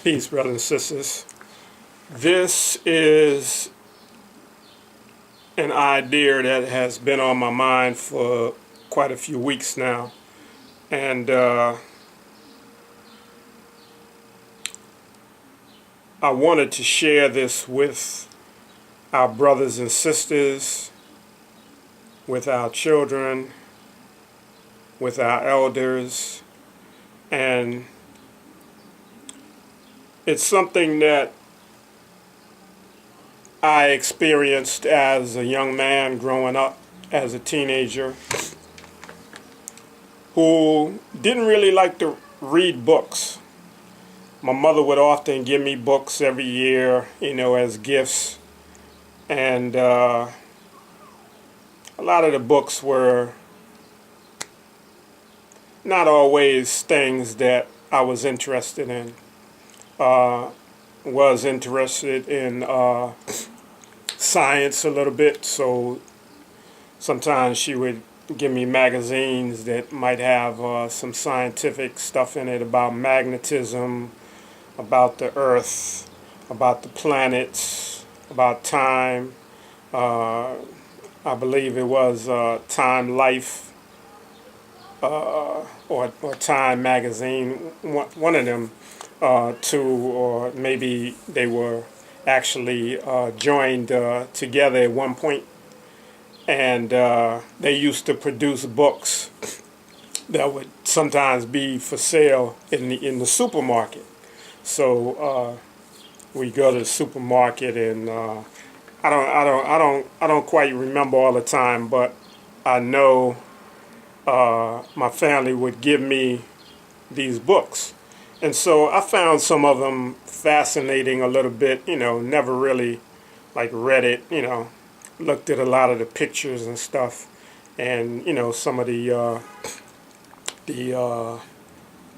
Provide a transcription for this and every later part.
Peace, brothers and sisters. This is an idea that has been on my mind for quite a few weeks now. And I wanted to share this with our brothers and sisters, with our children, with our elders, and it's something that I experienced as a young man growing up as a teenager who didn't really like to read books. My mother would often give me books every year, as gifts. And a lot of the books were not always things that I was interested in. Was interested in science a little bit, so sometimes she would give me magazines that might have some scientific stuff in it about magnetism, about the earth, about the planets, about time. I believe it was Time Life or Time magazine, one of them two, or maybe they were actually joined together at one point. And they used to produce books that would sometimes be for sale in the supermarket. So we go to the supermarket, and I don't quite remember all the time, but I know my family would give me these books. And so I found some of them fascinating a little bit, never really read it, looked at a lot of the pictures and stuff, and some of the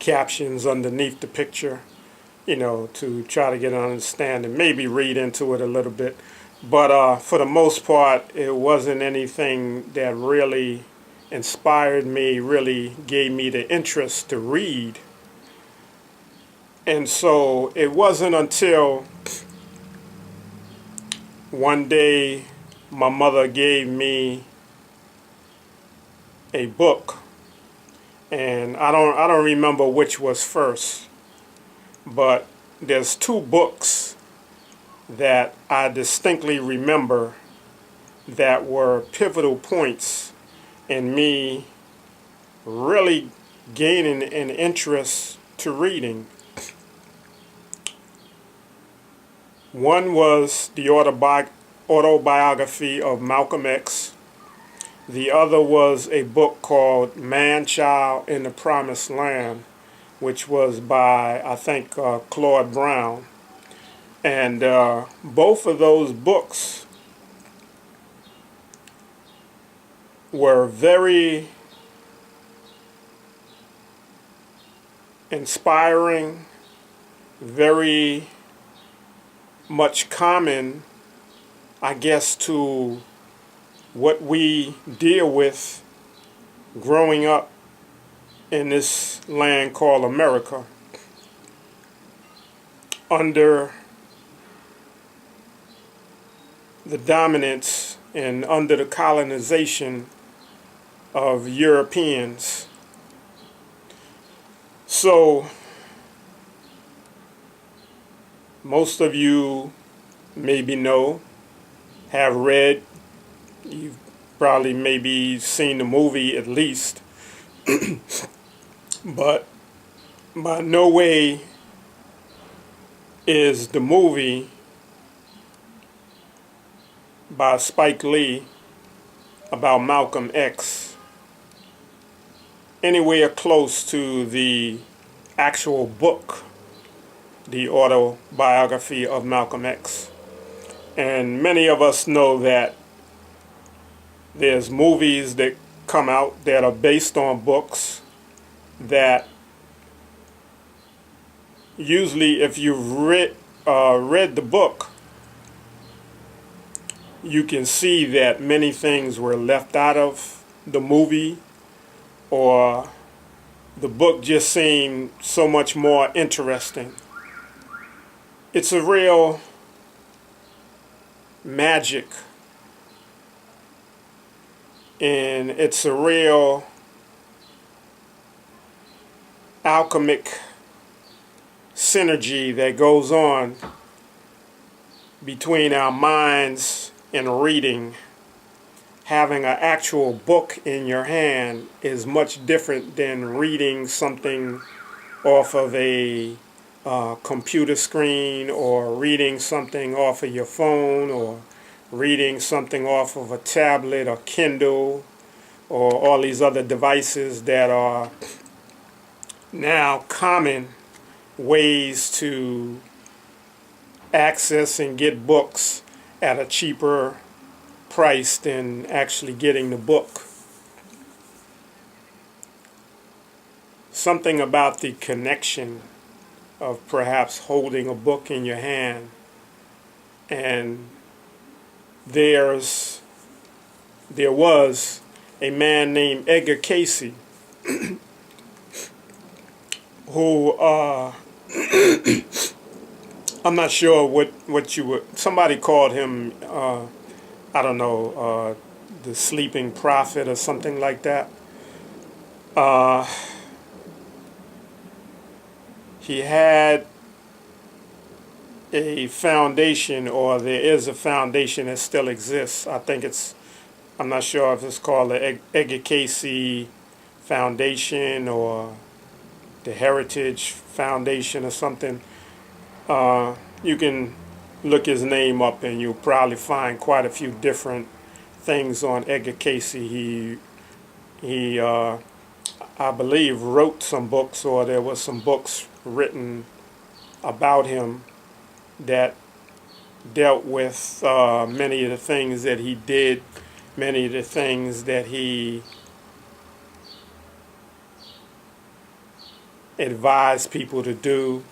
captions underneath the picture, to try to get an understanding, maybe read into it a little bit. But for the most part, it wasn't anything that really inspired me, really gave me the interest to read. And so it wasn't until one day my mother gave me a book, and I don't remember which was first, but there's two books that I distinctly remember that were pivotal points in me really gaining an interest to reading. One was the autobiography of Malcolm X. The other was a book called Man-Child in the Promised Land, which was by, I think, Claude Brown. And both of those books were very inspiring, very much common, I guess, to what we deal with growing up in this land called America under the dominance and under the colonization of Europeans. So most of you maybe know, have read, you've probably maybe seen the movie at least, but by no way is the movie by Spike Lee about Malcolm X anywhere close to the actual book, the autobiography of Malcolm X. And many of us know that there's movies that come out that are based on books that usually, if you've read the book, you can see that many things were left out of the movie, or the book just seemed so much more interesting. it's a real magic, and it's a real alchemic synergy that goes on between our minds and reading. Having an actual book in your hand is much different than reading something off of a computer screen, or reading something off of your phone, or reading something off of a tablet or Kindle, or all these other devices that are now common ways to access and get books at a cheaper price than actually getting the book. Something about the connection of perhaps holding a book in your hand. And there was a man named Edgar Cayce who I'm not sure what you would, somebody called him I don't know, the sleeping prophet or something like that. He had a foundation, or there is a foundation that still exists. I'm not sure if it's called the Edgar Cayce Foundation or the Heritage Foundation or something. You can look his name up and you'll probably find quite a few different things on Edgar Cayce. He I believe wrote some books, or there was some books written about him that dealt with many of the things that he did, many of the things that he advised people to do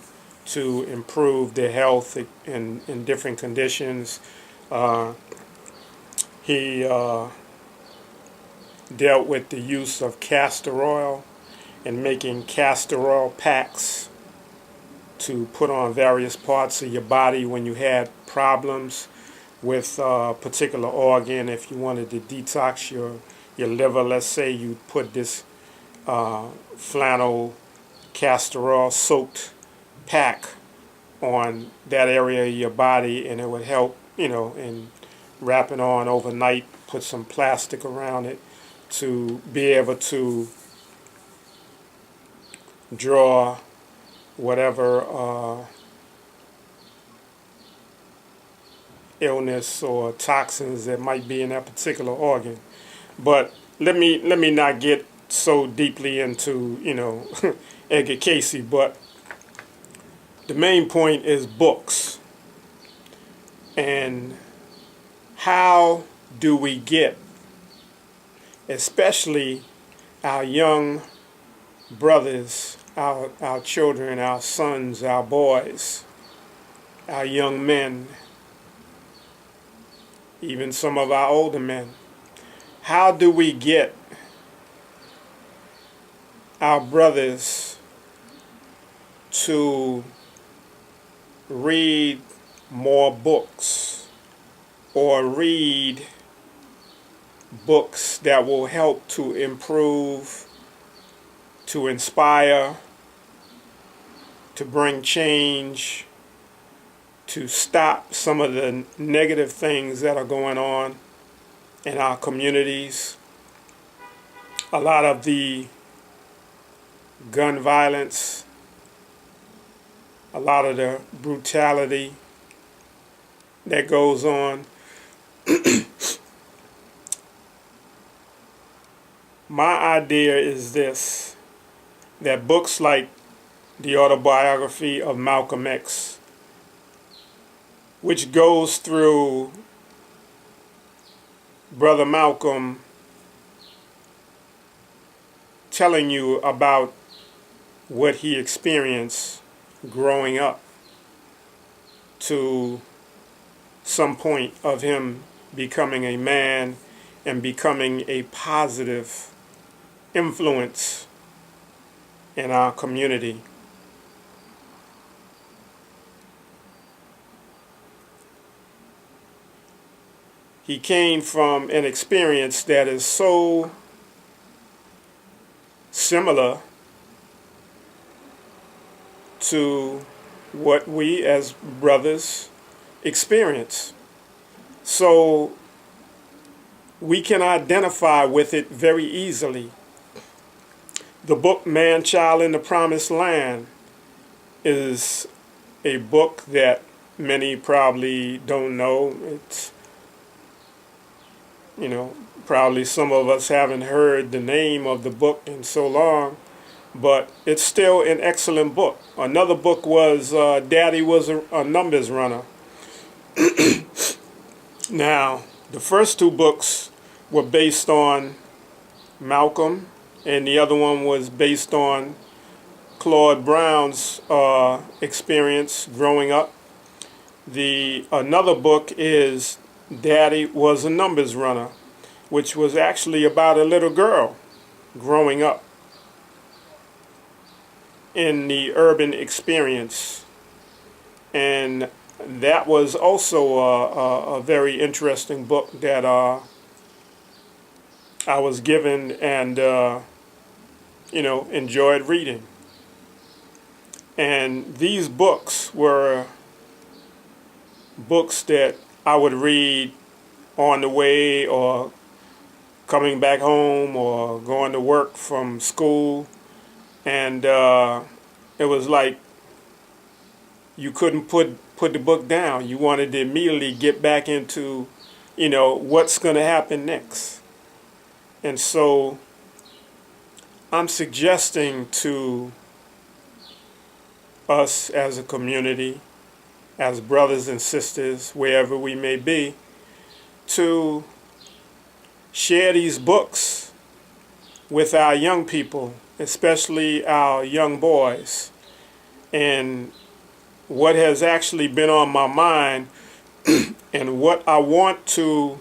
to improve their health in different conditions. He dealt with the use of castor oil and making castor oil packs to put on various parts of your body when you had problems with a particular organ. If you wanted to detox your liver, let's say, you put this flannel castor oil soaked pack on that area of your body, and it would help, and wrap it on overnight, put some plastic around it to be able to draw whatever illness or toxins that might be in that particular organ. But let me not get so deeply into Edgar Cayce. But the main point is books, and how do we get, especially our young brothers, our children, our sons, our boys, our young men, even some of our older men. How do we get our brothers to read more books, or read books that will help to improve, to inspire, to bring change, to stop some of the negative things that are going on in our communities? A lot of the gun violence, a lot of the brutality that goes on. My idea is this, that books like the autobiography of Malcolm X, which goes through Brother Malcolm telling you about what he experienced growing up, to some point of him becoming a man and becoming a positive influence in our community. he came from an experience that is so similar to what we as brothers experience. So we can identify with it very easily. The book Man Child in the Promised Land is a book that many probably don't know. It's, probably some of us haven't heard the name of the book in so long, but it's still an excellent book. Another book was Daddy Was a Numbers Runner. Now, the first two books were based on Malcolm, and the other one was based on Claude Brown's experience growing up. Another book is Daddy Was a Numbers Runner, which was actually about a little girl growing up in the urban experience. And that was also a very interesting book that I was given and, enjoyed reading. And these books were books that I would read on the way or coming back home or going to work from school. And it was like you couldn't put the book down. You wanted to immediately get back into, what's going to happen next. And so I'm suggesting to us as a community, as brothers and sisters, wherever we may be, to share these books with our young people, especially our young boys. And what has actually been on my mind and what I want to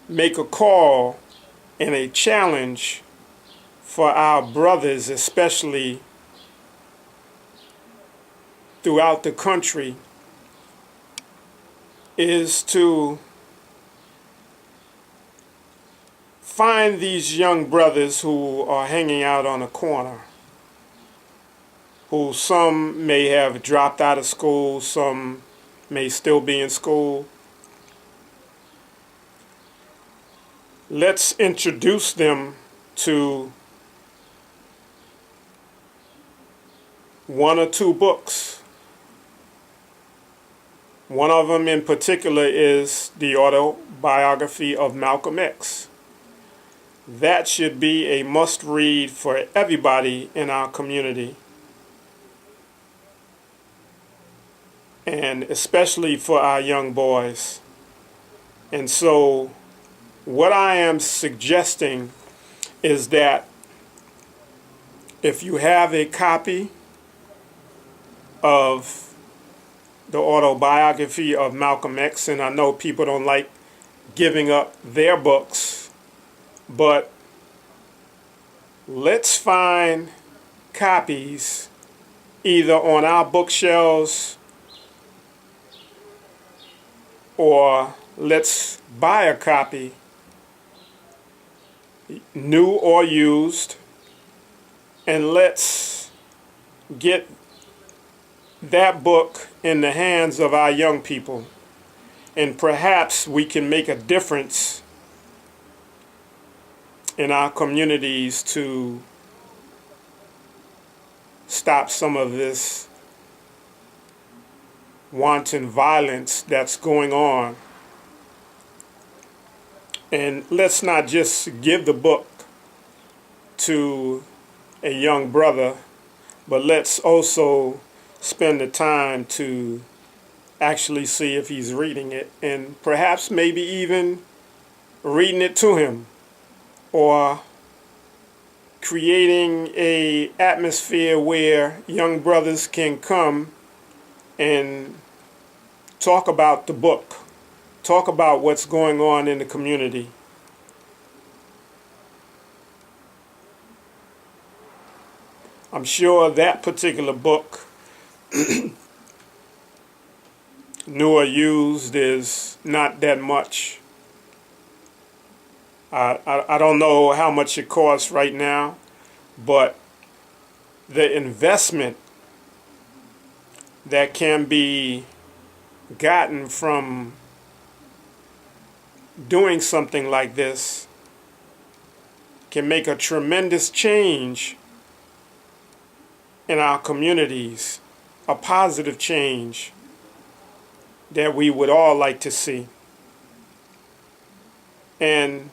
make a call and a challenge for our brothers, especially throughout the country, is to find these young brothers who are hanging out on a corner, who some may have dropped out of school, some may still be in school. Let's introduce them to one or two books. One of them in particular is the autobiography of Malcolm X. That should be a must-read for everybody in our community, and especially for our young boys. And so what I am suggesting is that if you have a copy of the autobiography of Malcolm X, and I know people don't like giving up their books, but let's find copies either on our bookshelves or let's buy a copy, new or used, and let's get that book in the hands of our young people. And perhaps we can make a difference in our communities to stop some of this wanton violence that's going on. And let's not just give the book to a young brother, but let's also spend the time to actually see if he's reading it, and perhaps maybe even reading it to him, or creating a atmosphere where young brothers can come and talk about the book, talk about what's going on in the community. I'm sure that particular book new or used is not that much. I don't know how much it costs right now, but the investment that can be gotten from doing something like this can make a tremendous change in our communities, a positive change that we would all like to see. And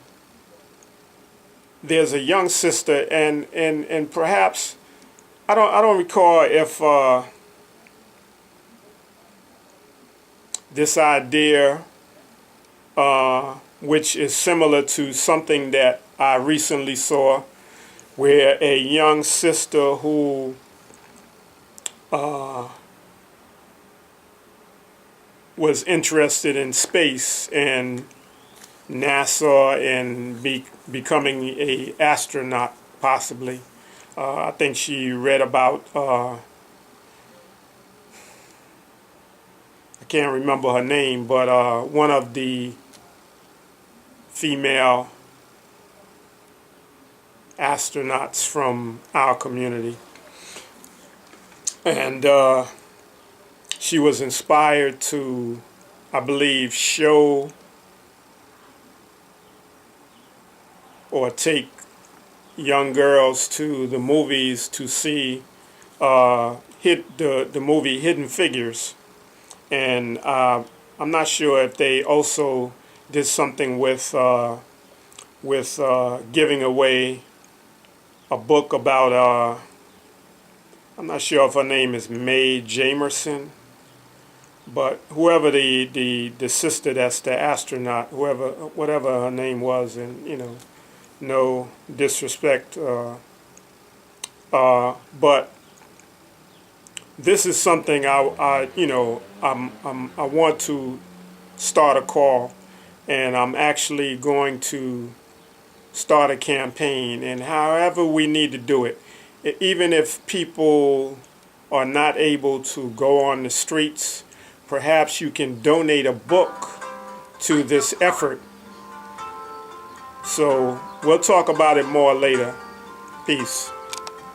there's a young sister, and perhaps I don't recall if this idea, which is similar to something that I recently saw, where a young sister who was interested in space and NASA and becoming a astronaut, possibly. I think she read about, I can't remember her name, but one of the female astronauts from our community. And she was inspired to, I believe, show or take young girls to the movies to see the movie Hidden Figures. And I'm not sure if they also did something with giving away a book about, I'm not sure if her name is Mae Jamerson, but whoever the sister that's the astronaut, whatever her name was, and no disrespect, but this is something I want to start a call, and I'm actually going to start a campaign, and however we need to do it, even if people are not able to go on the streets, perhaps you can donate a book to this effort. So we'll talk about it more later. Peace.